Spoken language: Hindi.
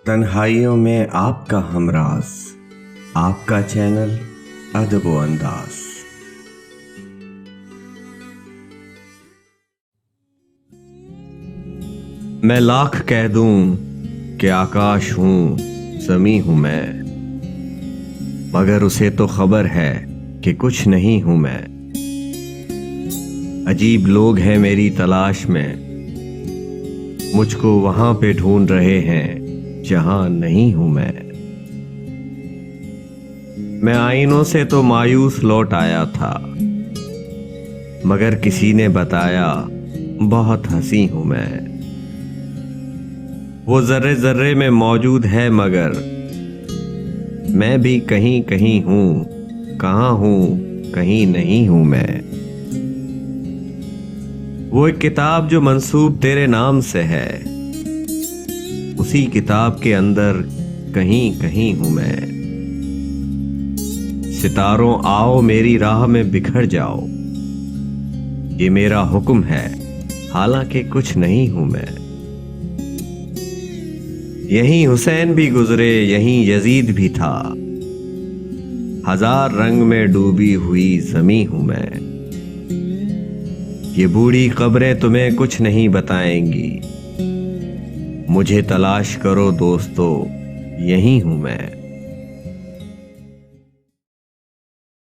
तन्हाइयों में आपका हमराज, आपका चैनल अदब व अंदाज। मैं लाख कह दूं कि आकाश हूं, ज़मी हूं मैं, मगर उसे तो खबर है कि कुछ नहीं हूं मैं। अजीब लोग हैं मेरी तलाश में, मुझको वहां पे ढूंढ रहे हैं जहां नहीं हूं मैं आईनों से तो मायूस लौट आया था, मगर किसी ने बताया बहुत हंसी हूं मैं। वो जर्रे जर्रे में मौजूद है, मगर मैं भी कहीं कहीं हूं। कहां हूं कहीं नहीं हूं मैं। वो एक किताब जो मंसूब तेरे नाम से है, उसी किताब के अंदर कहीं कहीं हूं मैं। सितारों आओ मेरी राह में बिखर जाओ, ये मेरा हुक्म है, हालांकि कुछ नहीं हूं मैं। यहीं हुसैन भी गुजरे, यहीं यजीद भी था, हजार रंग में डूबी हुई ज़मी हूं मैं। ये बूढ़ी कब्रें तुम्हें कुछ नहीं बताएंगी, मुझे तलाश करो दोस्तों, यहीं हूं मैं।